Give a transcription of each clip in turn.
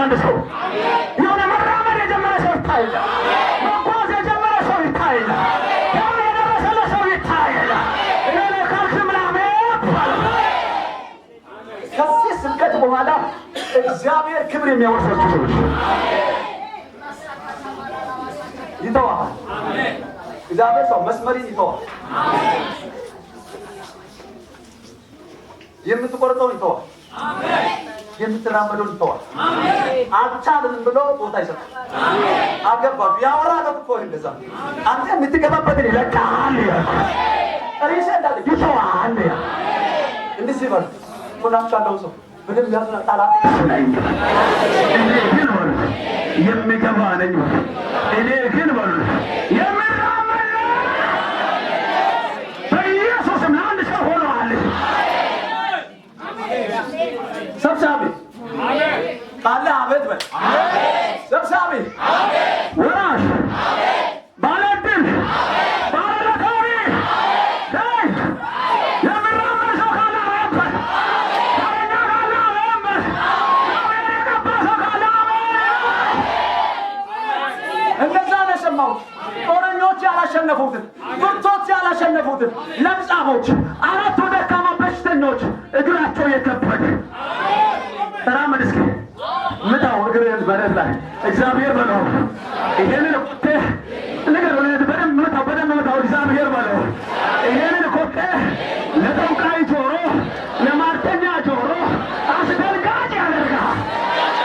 አንድ ሰው የሆነ መራመድ የጀመረ ሰው ይታያል። መጓዝ የጀመረ ሰው ይታያል። የሆነ የደረሰለ ሰው ይታያል። እኔ ካልክም ላሜት ከዚህ ስብከት በኋላ እግዚአብሔር ክብር የሚያወርሳችሁ ሰዎች ይተዋል። እግዚአብሔር ሰው መስመሪን ይተዋል። የምትቆርጠውን ይተዋል። የምትራመደውን ይተዋል። አልቻልም ብሎ ቦታ ይሰጣል። አገባሉ ያወራ እኮ እንደዛ አንተ የምትገባበትን ይለቃል። ሪሴ እንዳለ ይተዋል። እንዲህ ሲባል ሆናቻለው ሰው ምንም ያዝና ጣላት ነኝ እኔ ግን ወል የሚገባ ነኝ እኔ ግን ወል የምራመድ በኢየሱስም ለአንድ ሰው ሆነዋል። ሰብሳቢ ቃል አቤት በል ሰብሳቢ ወራሽ ባለድል ባለለካዊ የምራመድ ሰው ካለ አቤት እንደዛ ነው የሰማሁት። ጦረኞች ያላሸነፉትን፣ ብርቶች ያላሸነፉትን፣ ለምጻሞች፣ አራቱ ደካማ በሽተኞች እግራቸው የከበደ ተራመድ እስኪ ምታው እግርህን በረት ላይ እግዚአብሔር በለው። ይሄንን ኮቴ ነገር በደንብ ምታው፣ በደንብ ምታው እግዚአብሔር በለው። ይሄንን ኮቴ ለጠንቋይ ጆሮ፣ ለማርተኛ ጆሮ አስደንጋጭ ያደርጋል።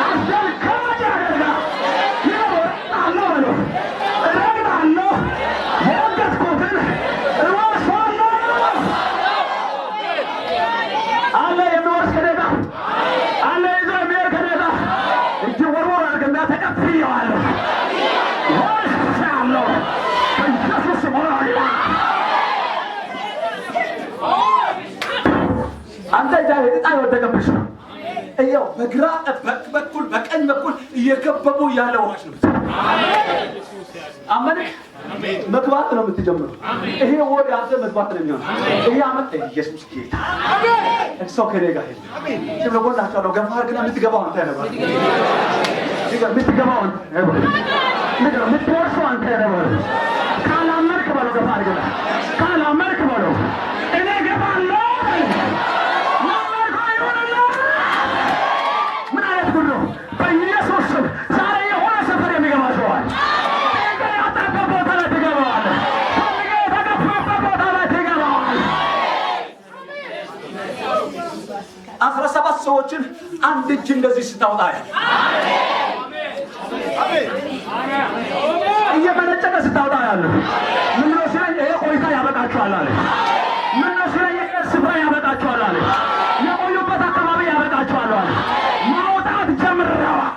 አስደንጋጭ ያደርጋል። ይወጣለሁ በለው እረግጣለሁ። የረገጥኩትን እወርሳለሁ አለ የሚወርስ ከደጋ አለ ይዞ የሚሄድ ከደጋ እጅ ወርወር አድርግና ተቀብዬዋለሁ ወርሻለሁ በኢየሱስ ስም ሆኖላ አንተ ጃሄድ ዕጣ የወደቀብሽ ነው። እያው በግራ በኩል በቀኝ በኩል እየከበቡ ያለ ዋሽ ነው። አመንክ መግባት ነው የምትጀምረው። ይሄ ወደ አንተ መግባት ነው የሚሆነው። ይሄ አመት ኢየሱስ ጌታ እሰው ከኔ ጋር ሄደ ሲብለ ጎናቸው ነው ገፋር ግን የምትገባው አንተ ነበር። የምትገባው አንተ ነበር። የምትወርሰው አንተ ነበር። ካላመንክ በለው ገፋር ግን ካላመንክ በለው እኔ ገባለሁ። ምን አይነት ጉድ ነው? በኢየሱስ ስም ዛሬ የሆነ ሰፈር የሚገባ ሰዋል አስራ ሰባት ሰዎችን አንድ እጅ እንደዚህ ስታወጣ እየመነጨቀ ስታወጣ ያለ ምን ነው ሲለኝ ይሄ ቆይታ ያበቃችኋል አለ። ምን ነው ሲለኝ ስፍራ ያበቃችኋል አለ። የቆዩበት አካባቢ ያበቃችኋል አለ። ማውጣት ጀምረዋል።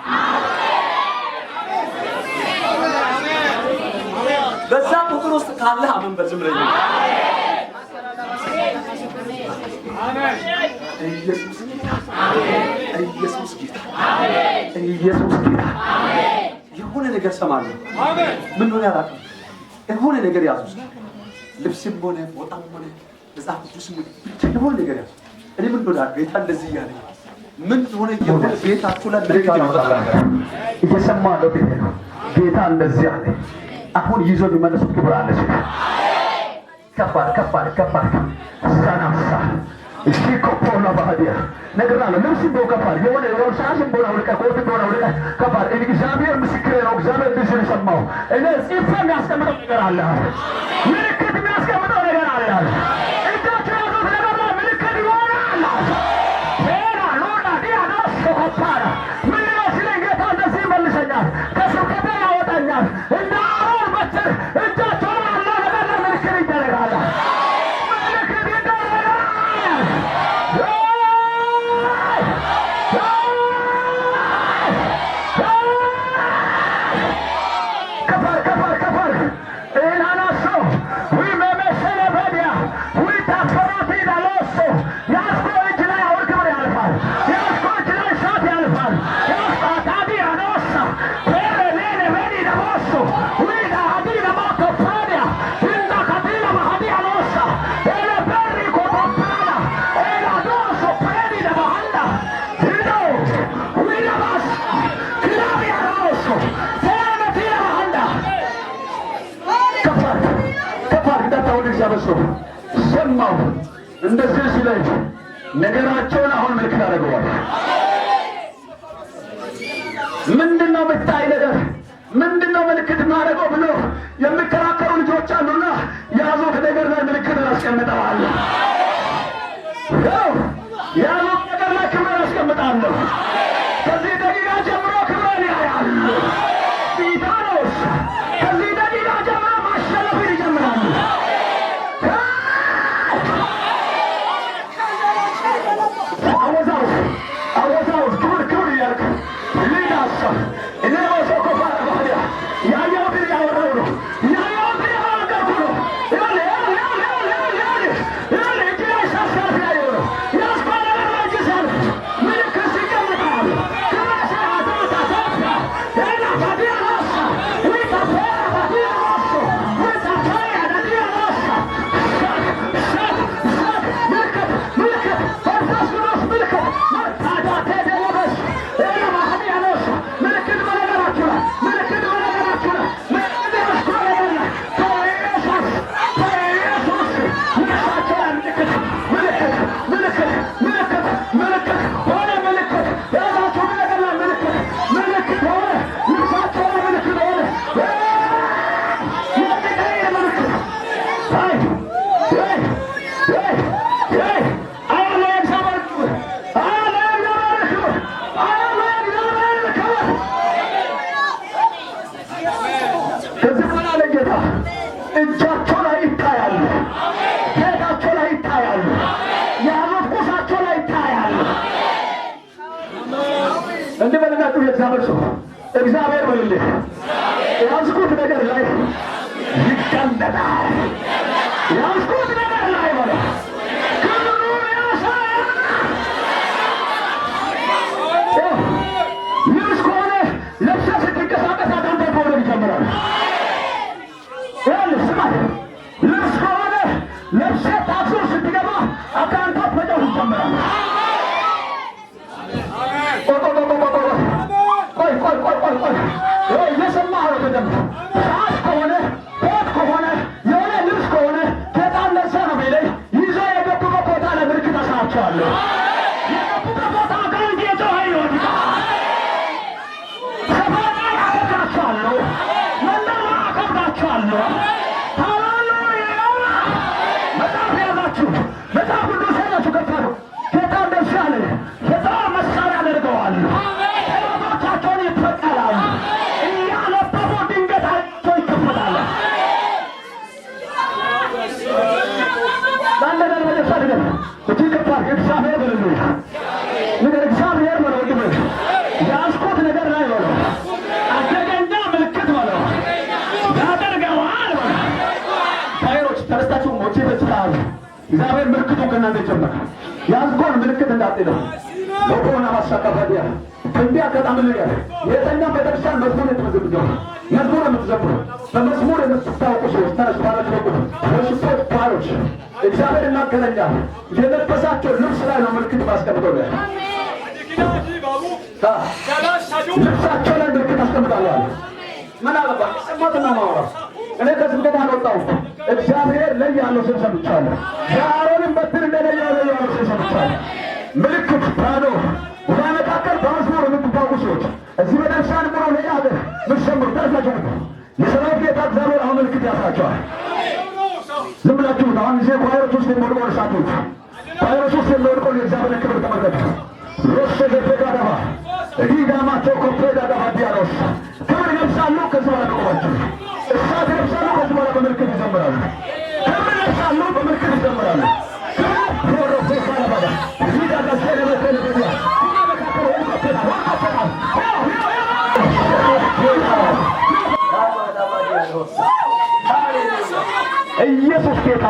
በዛ ቁጥር ውስጥ ካለ አመን በዝምረኝ ኢየሱስ ጌታ ኢየሱስ ጌታ ኢየሱስ ጌታ የሆነ ነገር ሰማለሁ። ምን ሆነ ያላቀም የሆነ ነገር ያዙ። ልብስም ሆነ ፎጣም ሆነ መጽሐፍ ቅዱስም የሆነ ነገር ያዙ። እኔ ምን ሆነ ጌታ እንደዚህ ያለ ምን ሆነ የሆነ ጌታ ሁላ ምልክት ያወጣላችሁ እየሰማለሁ። ጌታ እንደዚህ ያለ አሁን ይዞ የሚመለሱት ክብር አለሽ። ከባድ ከባድ ከባድ ሳናሳ እሺ ኮፖላ ባህዲያ ነገር አለ። ልብስም ቦ ከባድ የሆነ ወርሳሽም ቦ አውልቀ ኮት ቦ አውልቀ ከባድ እግዚአብሔር ምስክሬ ነው። እግዚአብሔር ልጅን ሰማው። እኔ ጽፌ የሚያስቀምጠው ነገር አለ። ምልክት የሚያስቀምጠው ነገር አለ። እጃቸው ያዙት ነገር ላይ ምልክት ይሆናል። ሄራ ሎዳ ዲያና ሶኮፓራ ምን ነው ሲለኝ ጌታ እንደዚህ ይመልሰኛል። ከስብከቴ ያወጣኛል። እንደ አሮን በትር እጃቸው ላይ አለ ነገር ላይ ምልክት ይደረጋል። ምልክት ይደረጋል። ከፋር ከፋር ከፋር እናናሶ ወይ ደርሶ ሰማሁ። እንደዚህ ሲለኝ ነገራቸውን አሁን ምልክት አደረገዋል። ምንድነው የምታይ ነገር? ምንድነው ምልክት ማድረገው ብሎ የሚከራከሩ ልጆች አሉና ያዙት ነገር ላይ ምልክት አስቀምጠዋለሁ። ያዙት ነገር ላይ ክብር አስቀምጣለሁ። ከዚህ ደቂቃ ጀምሮ ክብርን ያያሉ። ጢጣኖስ ከዚህ ደቂቃ ጀምሮ ማሸነፍን ይጀምራሉ። አወዛውዝ ክብር ክብር እያልክ ሊዳሳ እኔ ወሰው ኮፋራ ባህያ ያየሁትን ያወራሁ ነው። ያየሁትን ያወራሁ ነው። እጅ ላይ ሳሳፍ ያየሁ ነው። ያስባለ ነገር ላይ ምልክት ሲቀምጣል እጃቸው ላይ ይታያሉ፣ ቤታቸው ላይ ይታያሉ፣ ያሉት ቁሳቸው ላይ ይታያሉ። እንዲህ በልናችሁ የእግዚአብሔር ሰው እግዚአብሔር በልልህ ያዝኩት ነገር ላይ ይቀለጣል። ያዝኩት ነገር ላይ በለ ክብሩን ያሳያል። ልብስ ከሆነ ለብሰህ ስትንቀሳቀስ አንተ ከሆነ ይጀምራል። ልብስ ከሆነ ለብሰህ ታክሲ ስትገባ አካንታ መጫወት ይጀምራል። ቆይ እየሰማህ ነው በደንብ። ሰዓት ከሆነ ኮት ከሆነ የሆነ ልብስ ከሆነ በጣም ለዛ ነው የሚለኝ ይዘው የገቡበት ቦታ ላይ ምልክት አሳያቸዋለሁ። የገቡበት ቦታ ጋር ጌጮኸ ይወድቃል። ሰፈራ ያደርጋቸዋለሁ። መለማ አከብዳቸዋለሁ። መጽሐፍ ቅዱስ ያላችሁ ከፋሉ ጌታ እንደዚህ አለ። የጦር መሳሪያ አደርገዋል። ጠላቶቻቸውን ይበቀላል። እያነበቡ ድንገታቸው ይከፈታል። ለአንድ ነገር መለሳ ነገር እጅግ ከባድ እግዚአብሔር በልሉ ነገር እግዚአብሔር በለው ወንድም ያዝኩት ነገር ላይ በለው አደገኛ ምልክት በለው ያደርገዋል በለው ታይሮች ተነስታችሁ ሞቼ በችታሉ እግዚአብሔር ምልክቱን ከእናንተ ጀመረ። ያዝጎን ምልክት እንዳትለው ለቆና ማሳካፋዲያ እንዲህ አጋጣሚ ነገር የተኛ ቤተክርስቲያን መዝሙር የምትዘምሩ መዝሙር የምትዘምሩ በመዝሙር የምትታወቁ ሰዎች ተነሱ ማለት ነው። ወሽቶች ባሮች እግዚአብሔር እናገረኛል። የለበሳቸው ልብስ ላይ ነው ምልክት ማስቀምጠው ላይ ልብሳቸው ላይ ምልክት አስቀምጣለሁ። ምን አለባት ሰማትና ማውራ እኔ ከስብከት አልወጣሁም። እግዚአብሔር ላይ ያለው ስም ሰምቻለሁ። የአሮንን በትር እንደለየ ያለው ስም ሰምቻለሁ። ምልክት ባዶ ወደ መካከል በመዝሙር የምትታወቁ ሰዎች እዚህ በደርሳን ብሎ ሌላ ሀገር ምትሰምሩ ደርሳቸው የሰራዊት ጌታ እግዚአብሔር አሁን ምልክት ያሳቸዋል። ዝም ብላችሁ አሁን ጊዜ ቫይረስ ውስጥ የሚወድቁ እርሳቶች ቫይረስ ውስጥ የሚወድቁ የእግዚአብሔር ክብር ተመልከቱ። ሮስ ገደጋዳባ ዲዳማቸው ኮፕሬዳ ዳባ ዲያሮስ ክብር ይለብሳሉ። ከዚህ በኋላ ቆማቸው እሳት ይለብሳሉ። ከዚህ በኋላ በምልክት ይዘምራሉ። ክብር ይለብሳሉ፣ በምልክት ይዘምራሉ። ኢየሱስ ጌታ